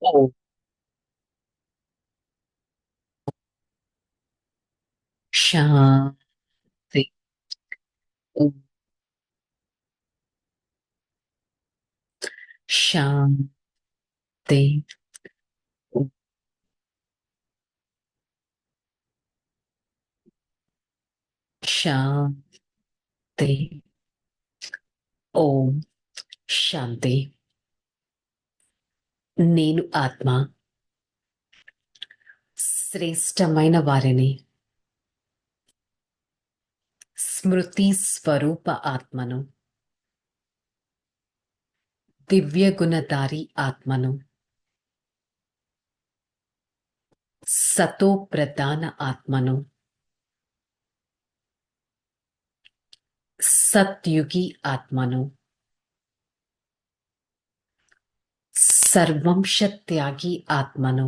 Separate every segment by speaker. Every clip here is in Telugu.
Speaker 1: ఓం శాంతి. ఓం శాంతి. ఓం శాంతి. ఓం శాంతి. నేను ఆత్మ శ్రేష్టమైన వారిని, స్మృతి స్వరూప ఆత్మను, దివ్య గుణధారి ఆత్మను, సతో ప్రధాన ఆత్మను, సత్యుగి ఆత్మను, సర్వంశ త్యాగి ఆత్మను,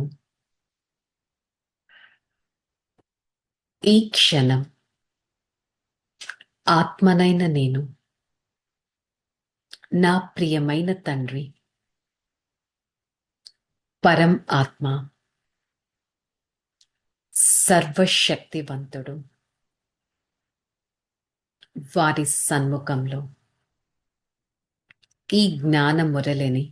Speaker 1: ఈ క్షణం ఆత్మనైన నేను, నా ప్రియమైన తండ్రి పరం ఆత్మ, సర్వశక్తివంతుడు వారి సన్ముఖంలో ఈ జ్ఞాన మురళిని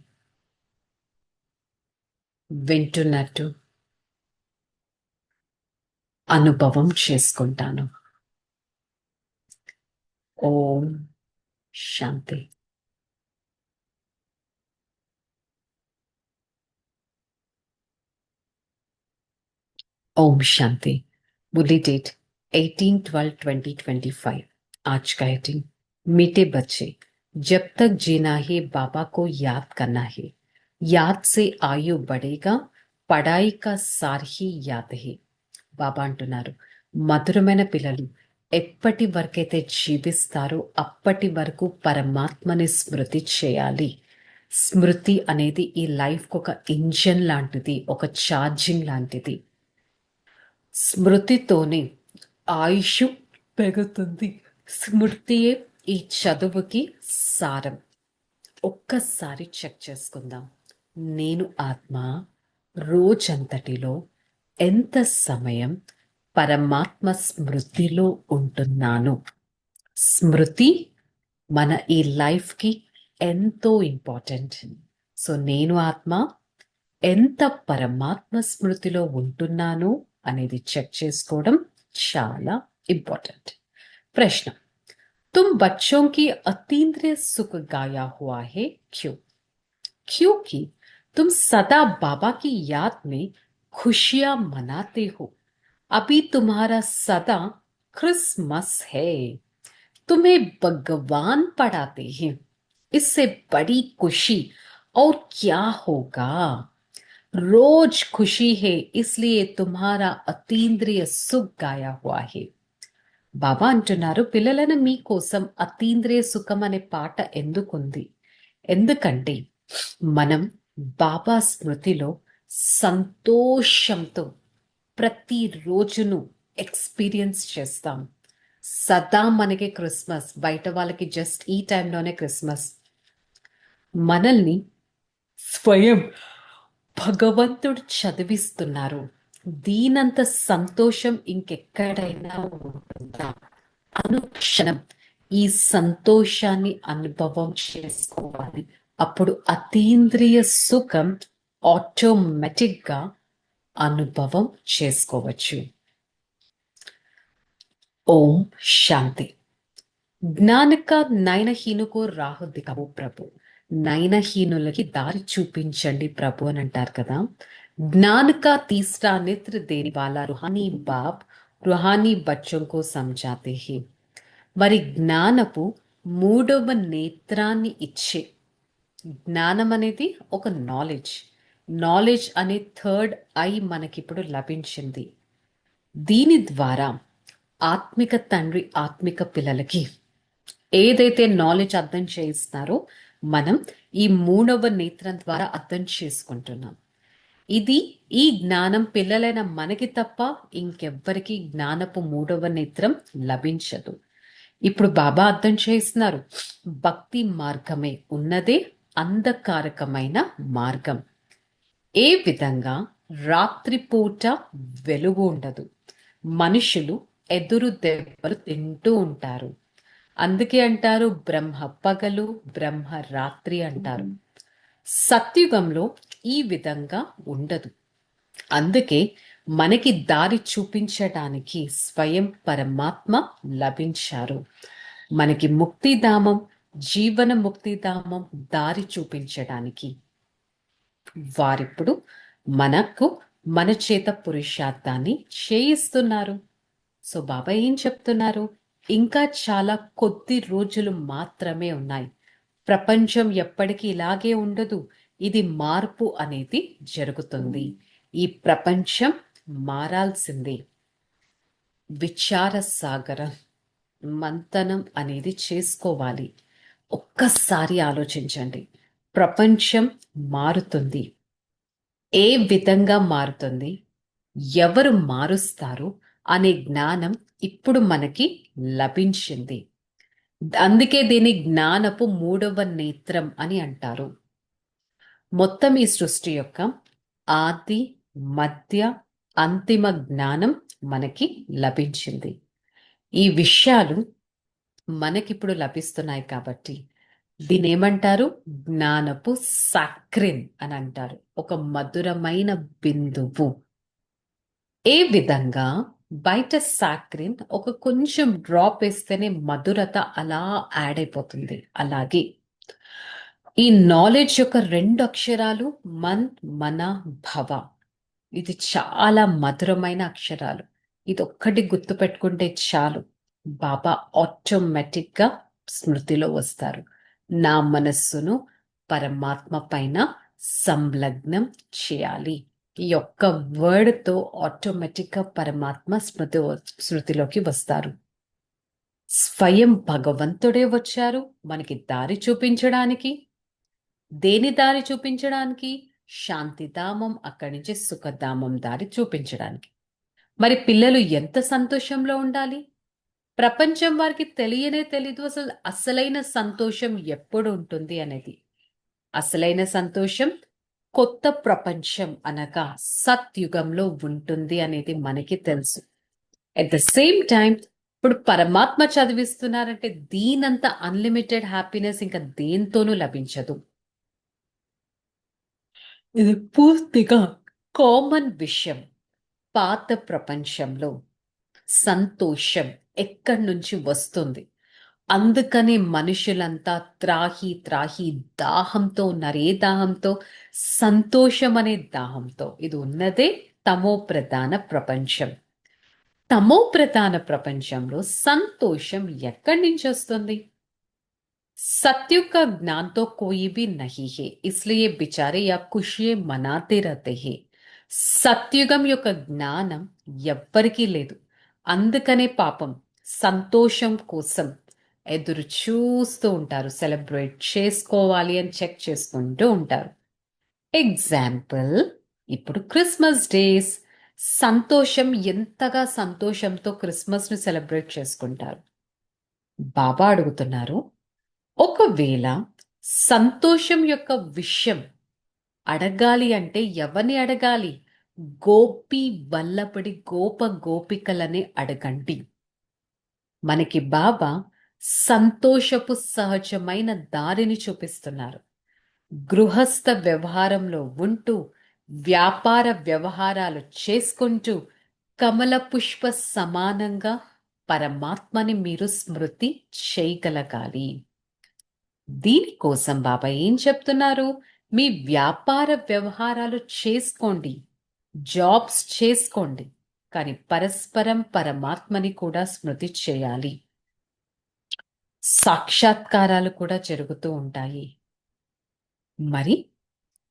Speaker 1: వింటున్నట్టు అనుభవం చేసుకుంటాను. ఓం శాంతి. ओम शांति। बुद्धि डेट 18/12/2025। आज का हेडिंग, मीठे बच्चे, जब तक जीना है बाबा को याद करना है। याद से आयु बढ़ेगा, पढ़ाई का सार ही याद है। బాబా అంటున్నారు, మధురమైన పిల్లలు ఎప్పటి వరకైతే జీవిస్తారో అప్పటి వరకు పరమాత్మని స్మృతి చేయాలి. స్మృతి అనేది ఈ లైఫ్కి ఒక ఇంజన్ లాంటిది, ఒక ఛార్జింగ్ లాంటిది. స్మృతితోనే ఆయుష్ పెరుగుతుంది. స్మృతియే ఈ చదువుకి సారం. ఒక్కసారి చెక్ చేసుకుందాం. నేను ఆత్మ రోజంతటిలో ఎంత సమయం పరమాత్మ స్మృతిలో ఉంటున్నాను. స్మృతి మన ఈ లైఫ్కి ఎంతో ఇంపార్టెంట్. సో నేను ఆత్మ ఎంత పరమాత్మ స్మృతిలో ఉంటున్నాను అనేది చెక్ చేసుకోవడం చాలా ఇంపార్టెంట్. ప్రశ్న, तुम बच्चों की अतीन्द्रिय सुख गाया हुआ है, क्यों? क्योंकि तुम सदा बाबा की याद में खुशियां मनाते हो। अभी तुम्हारा सदा क्रिसमस है, तुम्हें भगवान पढ़ाते हैं। इससे बड़ी खुशी और क्या होगा? रोज खुशी है, इसलिए तुम्हारा अतीन्द्रिय सुख गाया हुआ है. బాబా అంటున్నారు, పిల్లలను మీకోసం అతీంద్రియ సుఖం అనే పాట ఎందుకుంది? ఎందుకంటే మనం బాబా స్మృతిలో సంతోషంతో ప్రతి రోజును ఎక్స్పీరియన్స్ చేస్తాం. సదా మనకి క్రిస్మస్, బయట వాళ్ళకి జస్ట్ ఈ టైంలోనే క్రిస్మస్. మనల్ని స్వయం భగవంతుడు చదివిస్తున్నారు. దీనంత సంతోషం ఇంకెక్కడైనా ఉంటుందా? అనుక్షణం ఈ సంతోషాన్ని అనుభవం చేసుకోవాలి. అప్పుడు అతీంద్రియ సుఖం ఆటోమేటిక్ గా అనుభవం చేసుకోవచ్చు. ఓం శాంతి. జ్ఞానక నయనహీనుకు రాహు దిఖావో ప్రభు. నయనహీనులకి దారి చూపించండి ప్రభు అని అంటారు కదా. జ్ఞానక తీసరా నేత్ర దేని వాలా రుహానీ బాప్ రుహానీ బచ్చోं को समझाते हैं. మరి జ్ఞానపు మూడవ నేత్రాన్ని ఇచ్చే, జ్ఞానం అనేది ఒక నాలెడ్జ్. నాలెడ్జ్ అనే థర్డ్ ఐ మనకిప్పుడు లభించింది. దీని ద్వారా ఆత్మిక తండ్రి ఆత్మిక పిల్లలకి ఏదైతే నాలెడ్జ్ అర్థం చేయిస్తున్నారో మనం ఈ మూడవ నేత్రం ద్వారా అర్థం చేసుకుంటున్నాం. ఇది ఈ జ్ఞానం పిల్లలైన మనకి తప్ప ఇంకెవ్వరికి జ్ఞానపు మూడవ నేత్రం లభించదు. ఇప్పుడు బాబా అర్థం చేస్తున్నారు, భక్తి మార్గమే ఉన్నదే అంధకారకమైన మార్గం. ఏ విధంగా రాత్రిపూట వెలుగు ఉండదు, మనుషులు ఎదురు దెబ్బలు తింటూ ఉంటారు. అందుకే అంటారు బ్రహ్మ పగలు బ్రహ్మ రాత్రి అంటారు. సత్యుగంలో ఈ విధంగా ఉండదు. అందుకే మనకి దారి చూపించడానికి స్వయం పరమాత్మ లభించారు. మనకి ముక్తిధామం, జీవన ముక్తిధామం దారి చూపించడానికి వారిప్పుడు మనకు మన చేత పురుషార్థాన్ని చేయిస్తున్నారు. సో బాబా ఏం చెప్తున్నారు? ఇంకా చాలా కొద్ది రోజులు మాత్రమే ఉన్నాయి. ప్రపంచం ఎప్పటికీ ఇలాగే ఉండదు. ఇది మార్పు అనేది జరుగుతుంది. ఈ ప్రపంచం మారాల్సిందే. విచార సాగరం మంతనం అనేది చేసుకోవాలి. ఒక్కసారి ఆలోచించండి. ప్రపంచం మారుతుంది. ఏ విధంగా మారుతుంది, ఎవరు మారుస్తారు అనే జ్ఞానం ఇప్పుడు మనకి లభించింది. అందుకే దీని జ్ఞానపు మూడవ నేత్రం అని అంటారు. మొత్తం ఈ సృష్టి యొక్క ఆది, మధ్య, అంతిమ జ్ఞానం మనకి లభించింది. ఈ విషయాలు మనకిప్పుడు లభిస్తున్నాయి కాబట్టి దీని ఏమంటారు? జ్ఞానపు సాక్రిన్ అని అంటారు. ఒక మధురమైన బిందువు. ఏ విధంగా బయట సాక్రిన్ ఒక కొంచెం డ్రాప్ వేస్తేనే మధురత అలా యాడ్ అయిపోతుంది, అలాగే ఈ నాలెడ్జ్ యొక్క రెండు అక్షరాలు మన్, మన, భవ. ఇది చాలా మధురమైన అక్షరాలు. ఇది ఒక్కటి గుర్తుపెట్టుకుంటే చాలు, బాబా ఆటోమేటిక్ గా స్మృతిలో వస్తారు. నా మనస్సును పరమాత్మ పైన సంలగ్నం చేయాలి. ఈ యొక్క వర్డ్ తో ఆటోమేటిక్ గా పరమాత్మ స్మృతిలోకి వస్తారు. స్వయం భగవంతుడే వచ్చారు మనకి దారి చూపించడానికి. దేని దారి చూపించడానికి? శాంతిధామం, అక్కడి నుంచి సుఖధామం దారి చూపించడానికి. మరి పిల్లలు ఎంత సంతోషంలో ఉండాలి? ప్రపంచం వారికి తెలియనే తెలీదు అసలైన సంతోషం ఎప్పుడు ఉంటుంది అనేది. అసలైన సంతోషం కొత్త ప్రపంచం అనగా సత్యుగంలో ఉంటుంది అనేది మనకి తెలుసు. అట్ ద సేమ్ టైం ఇప్పుడు పరమాత్మ చదివిస్తున్నారంటే దీనంత అన్లిమిటెడ్ హ్యాపీనెస్ ఇంకా దేంతోనూ లభించదు. ఇది పూర్తిగా కామన్ విషయం. పాత ప్రపంచంలో సంతోషం ఎక్కడి నుంచి వస్తుంది? అందుకని మనుషులంతా త్రాహి త్రాహి దాహంతో ఉన్నారు. ఏ దాహంతో? సంతోషం అనే దాహంతో. ఇది ఉన్నదే తమో ప్రధాన ప్రపంచం. తమో ప్రధాన ప్రపంచంలో సంతోషం ఎక్కడి నుంచి వస్తుంది? सत्युग का ज्ञान तो कोई भी नहीं है, इसलिए बेचारे या खुशियां मनाते रहते हैं. సత్యుగం యొక్క జ్ఞానం ఎవ్వరికీ లేదు. అందుకనే పాపం సంతోషం కోసం ఎదురు చూస్తూ ఉంటారు. సెలబ్రేట్ చేసుకోవాలి అని చెక్ చేసుకుంటూ ఉంటారు. ఎగ్జాంపుల్, ఇప్పుడు క్రిస్మస్ డేస్. సంతోషం, ఎంతగా సంతోషంతో క్రిస్మస్ ని సెలబ్రేట్ చేసుకుంటారు. బాబా అడుగుతున్నారు, ఒకవేళ సంతోషం యొక్క విషయం అడగాలి అంటే ఎవరిని అడగాలి? గోపి వల్లపడి గోప గోపికలని అడగండి. మనకి బాబా సంతోషపు సహజమైన దారిని చూపిస్తున్నారు. గృహస్థ వ్యవహారంలో ఉంటూ వ్యాపార వ్యవహారాలు చేసుకుంటూ కమల పుష్ప సమానంగా పరమాత్మని మీరు స్మృతి చేయగలగాలి. దీనికోసం బాబా ఏం చెప్తున్నారు? మీ వ్యాపార వ్యవహారాలు చేసుకోండి, జాబ్స్ చేసుకోండి, కానీ పరస్పరం పరమాత్మని కూడా స్మృతి చేయాలి. సాక్షాత్కారాలు కూడా జరుగుతూ ఉంటాయి. మరి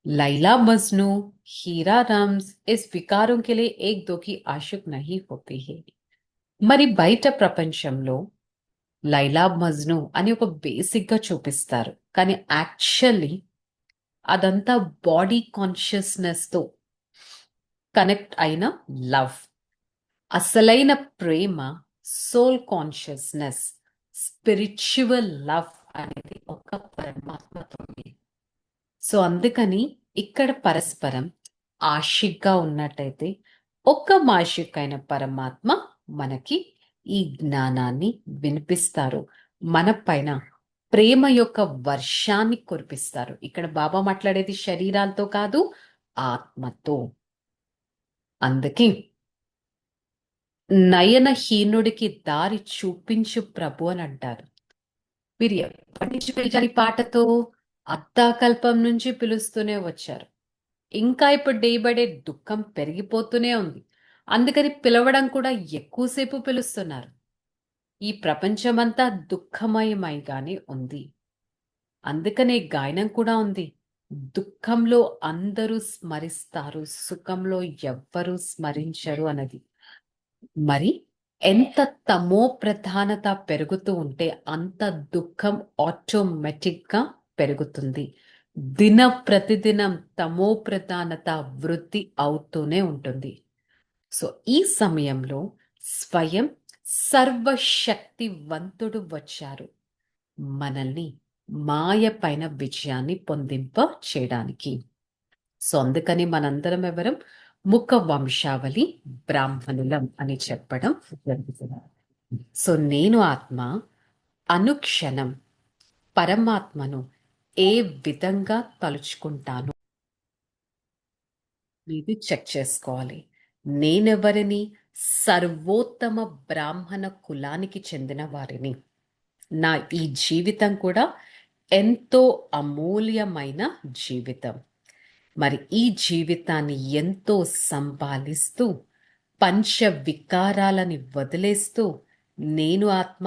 Speaker 1: लैला मजनू, हीरा राम्स इस विकारों के लिए एक दो की आशिक नहीं होती है. మరి బయట ప్రపంచంలో లైలా మజ్ను అని ఒక బేసిక్ గా చూపిస్తారు, కానీ యాక్చువల్లీ అదంతా బాడీ కాన్షియస్నెస్ తో కనెక్ట్ అయిన లవ్. అసలైన ప్రేమ సోల్ కాన్షియస్నెస్, స్పిరిచువల్ లవ్ అనేది ఒక పరమాత్మతో. సో అందుకని ఇక్కడ పరస్పరం ఆశిగ్గా ఉన్నట్టయితే ఒక్క మాషిక్ అయిన పరమాత్మ మనకి ఈ జ్ఞానాన్ని వినిపిస్తారు. మన పైన ప్రేమ యొక్క వర్షాన్ని కురిపిస్తారు. ఇక్కడ బాబా మాట్లాడేది శరీరాలతో కాదు, ఆత్మతో. అందుకే నయనహీనుడికి దారి చూపించు ప్రభు అని అంటారు. మీరు ఎప్పటి నుంచి పిలిచారు ఈ పాటతో? అత్తాకల్పం నుంచి పిలుస్తూనే వచ్చారు. ఇంకా ఇప్పుడు డే బై డే దుఃఖం పెరిగిపోతూనే ఉంది. అందుకని పిలవడం కూడా ఎక్కువసేపు పిలుస్తున్నారు. ఈ ప్రపంచమంతా దుఃఖమయమైగానే ఉంది. అందుకనే గాయనం కూడా ఉంది. దుఃఖంలో అందరూ స్మరిస్తారు, సుఖంలో ఎవ్వరూ స్మరించరు అన్నది. మరి ఎంత తమో ప్రధానత పెరుగుతూ ఉంటే అంత దుఃఖం ఆటోమేటిక్ గా పెరుగుతుంది. ప్రతిదినం తమో ప్రధానత వృద్ధి అవుతూనే ఉంటుంది. సో ఈ సమయంలో స్వయం సర్వశక్తివంతుడు వచ్చారు మనల్ని మాయ పైన విజయాన్ని పొందింప చేయడానికి. సో అందుకని మనందరం ఎవరం ముఖ వంశావళి బ్రాహ్మణులం అని చెప్పడం జరుగుతుంది. సో నేను ఆత్మ అనుక్షణం పరమాత్మను ఏ విధంగా తలుచుకుంటాను ఇది చెక్ చేసుకోవాలి. నేనెవరిని? సర్వోత్తమ బ్రాహ్మణ కులానికి చెందిన వారిని. నా ఈ జీవితం కూడా ఎంతో అమూల్యమైన జీవితం. మరి ఈ జీవితాన్ని ఎంతో సంపాలిస్తూ పంచ వికారాలని వదిలేస్తూ నేను ఆత్మ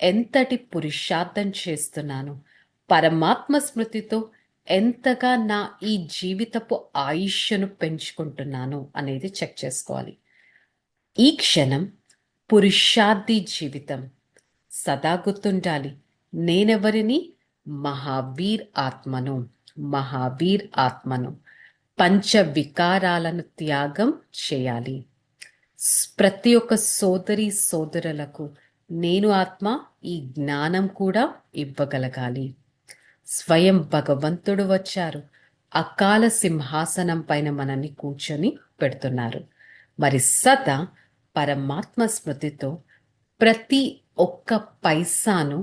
Speaker 1: ఎంతటి పురుషార్థం చేస్తున్నాను, పరమాత్మ స్మృతితో ఎంతగా నా ఈ జీవితపు ఆయుష్ను పెంచుకుంటున్నాను అనేది చెక్ చేసుకోవాలి. ఈ క్షణం పురుషార్థి జీవితం. సదా గుర్తుండాలి, నేనెవరిని? మహావీర్ ఆత్మను. మహావీర్ ఆత్మను. పంచ వికారాలను త్యాగం చేయాలి. ప్రతి ఒక్క సోదరి సోదరులకు నేను ఆత్మ ఈ జ్ఞానం కూడా ఇవ్వగలగాలి. స్వయం భగవంతుడు వచ్చారు, అకాల సింహాసనం పైన మనల్ని కూర్చొని పెడుతున్నారు. మరి సదా పరమాత్మ స్మృతితో ప్రతి ఒక్క పైసాను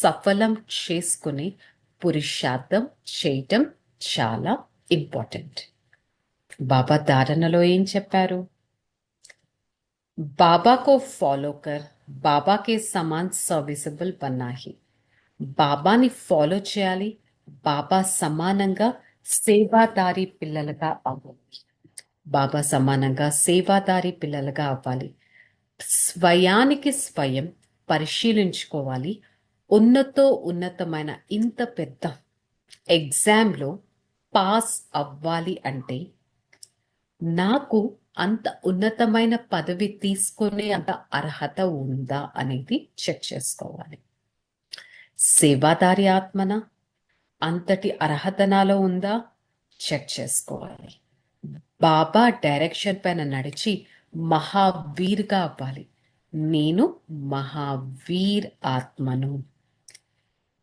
Speaker 1: సఫలం చేసుకుని పురుషార్థం చేయటం చాలా ఇంపార్టెంట్. బాబా ధారణలో ఏం చెప్పారు? बाबा को फॉलो कर बाबा के समान सर्विसेबल बनना ही. బాబాని ఫాలో చేయాలి, బాబా సమానంగా సేవాదారి పిల్లలుగా అవ్వాలి. బాబా సమానంగా సేవాదారి పిల్లలుగా అవ్వాలి. స్వయానికి స్వయం పరిశీలించుకోవాలి. ఉన్నతమైన ఇంత పెద్ద ఎగ్జామ్లో పాస్ అవ్వాలి అంటే నాకు అంత ఉన్నతమైన పదవి తీసుకునే అంత అర్హత ఉందా అనేది చెక్ చేసుకోవాలి. సేవాదారి ఆత్మన అంతటి అర్హత నాలో ఉందా చెక్ చేసుకోవాలి. బాబా డైరెక్షన్ పైన నడిచి మహావీర్గా అవ్వాలి. నేను మహావీర్ ఆత్మను.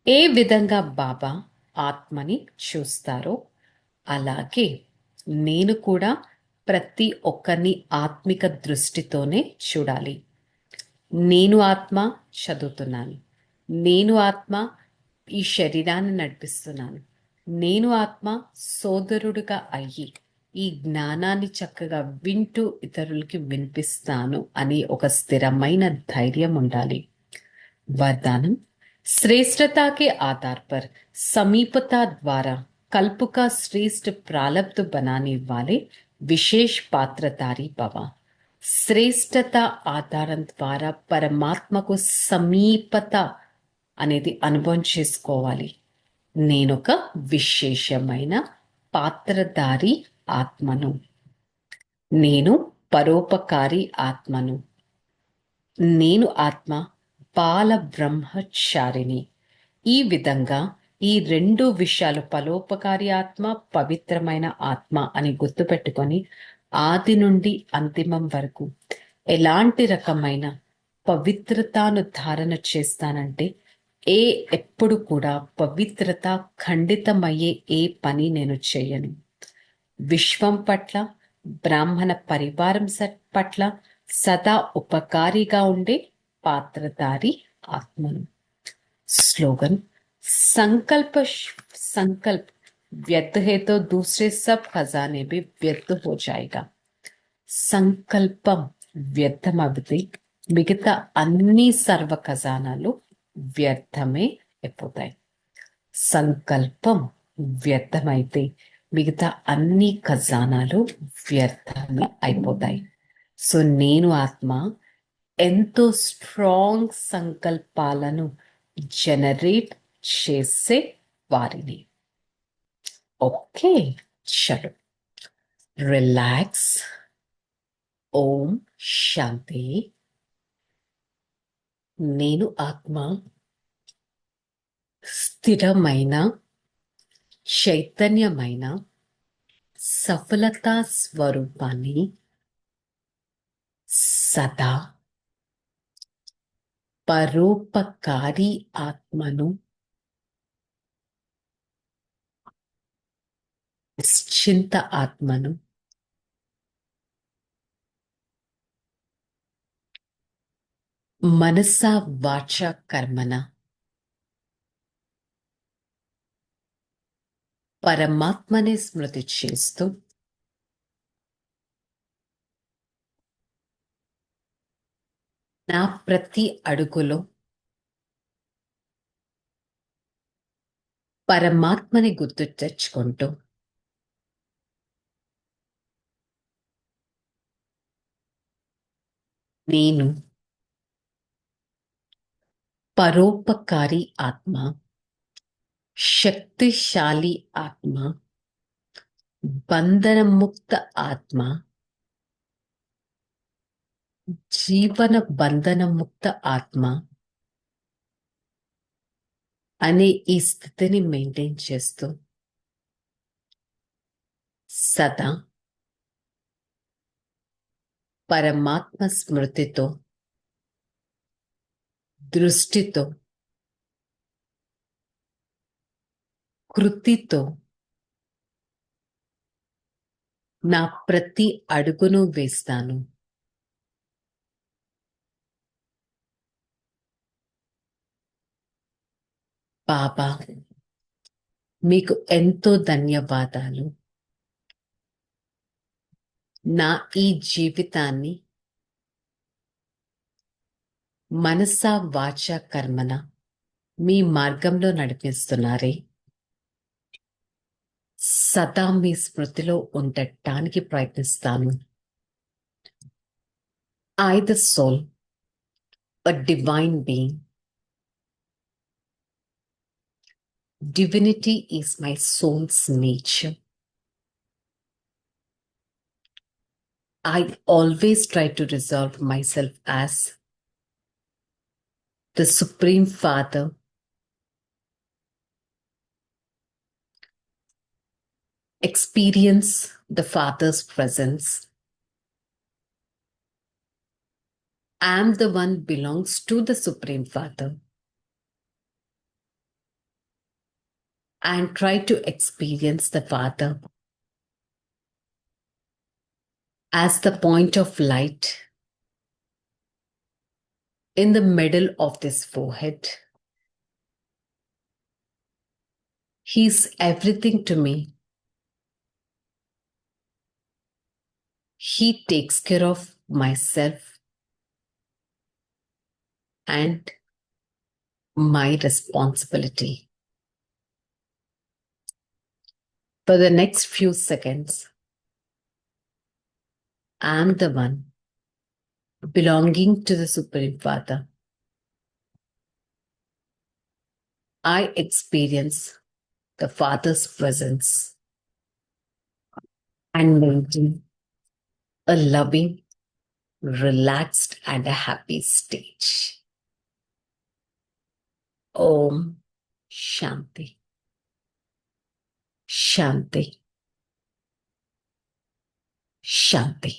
Speaker 1: ఏ విధంగా బాబా ఆత్మని చూస్తారో అలాగే నేను కూడా ప్రతి ఒక్కరిని ఆత్మిక దృష్టితోనే చూడాలి. నేను ఆత్మ చదువుతున్నాను, నేను ఆత్మ ఈ శరీరాన్ని నడిపిస్తున్నాను, నేను ఆత్మ సోదరుడిగా అయ్యి ఈ జ్ఞానాన్ని చక్కగా వింటూ ఇతరులకి వినిపిస్తాను అని ఒక స్థిరమైన ధైర్యం ఉండాలి. वरदान श्रेष्ठता के आधार पर समीपता द्वारा कल्प का श्रेष्ठ प्रारब्ध बनाने वाले विशेष पात्रधारी भव. శ్రేష్టత ఆధారం ద్వారా పరమాత్మకు సమీపత అనేది అనుభవం చేసుకోవాలి. నేనొక విశేషమైన పాత్రధారి ఆత్మను, నేను పరోపకారి ఆత్మను, నేను ఆత్మ బాల బ్రహ్మచారిని. ఈ విధంగా ఈ రెండు విషయాలు పరోపకారి ఆత్మ, పవిత్రమైన ఆత్మ అని గుర్తుపెట్టుకొని ఆది నుండి అంతిమం వరకు ఎలాంటి రకమైన పవిత్రతను ధారణ చేస్తానంటే ఎప్పుడు కూడా పవిత్రత ఖండితమయ్యే ఏ పని నేను చేయను. విశ్వం పట్ల, బ్రాహ్మణ పరివారం పట్ల సదా ఉపకారిగా ఉండే పాత్రధారి ఆత్మను. स्लोगन संकल्प व्यर्थ है तो दूसरे सब खजाने भी व्यर्थ हो जाएगा. సంకల్పం వ్యర్థమవుతే మిగతా అన్ని సర్వ ఖజానాలు వ్యర్థమే అయిపోతాయి. సంకల్పం వ్యర్థమైతే మిగతా అన్ని ఖజానాలు వ్యర్థమే అయిపోతాయి. సో నేను ఆత్మ ఎంతో స్ట్రాంగ్ సంకల్పాలను జనరేట్ చేసే వారిని. ఓకే, చలో రిలాక్స్. ఓం శాంతి. నేను ఆత్మ స్థిరమైన చైతన్యమైన సఫలతా స్వరూపాన్ని సదా పరోపకారి ఆత్మను నిశ్చింత ఆత్మను మనస వాచ కర్మన పరమాత్మని స్మృతి చేస్తూ నా ప్రతి అడుగులో పరమాత్మని గుర్తు తెచ్చుకుంటూ నేను పరోపకారి ఆత్మ, శక్తిశాలి ఆత్మ, బంధనముక్త ఆత్మ, జీవన బంధనముక్త ఆత్మ అనే ఈ స్థితిని మెయింటైన్ చేస్తూ సదా పరమాత్మ స్మృతితో, దృష్టితో, కృతితో నా ప్రతి అడుగును వేస్తాను. బాబా మీకు ఎంతో ధన్యవాదాలు. నా ఈ జీవితాన్ని మనస వాచ కర్మన మీ మార్గంలో నడిపిస్తున్నారే. సదా మీ స్మృతిలో ఉండటానికి ప్రయత్నిస్తాను. I, the soul, a divine being. Divinity is my soul's nature. I always try to resolve myself as the Supreme Father, experience the Father's presence. I am the one belongs to the Supreme Father and try to experience the Father as the point of light in the middle of this forehead. He's everything to me. He takes care of myself and my responsibility. For the next few seconds, I am the one belonging to the Supreme Father. I experience the Father's presence and maintain a loving, relaxed, and a happy state. Om Shanti. Shanti. Shanti.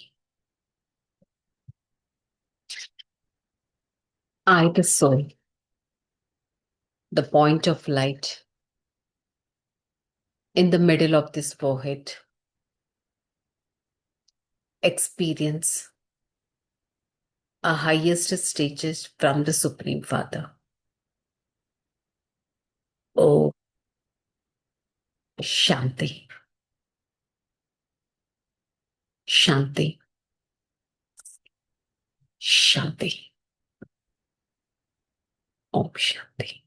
Speaker 1: I, the soul, the point of light in the middle of this forehead, experience a highest stages from the Supreme Father. Oh, Shanti, Shanti, Shanti. Om Shanti.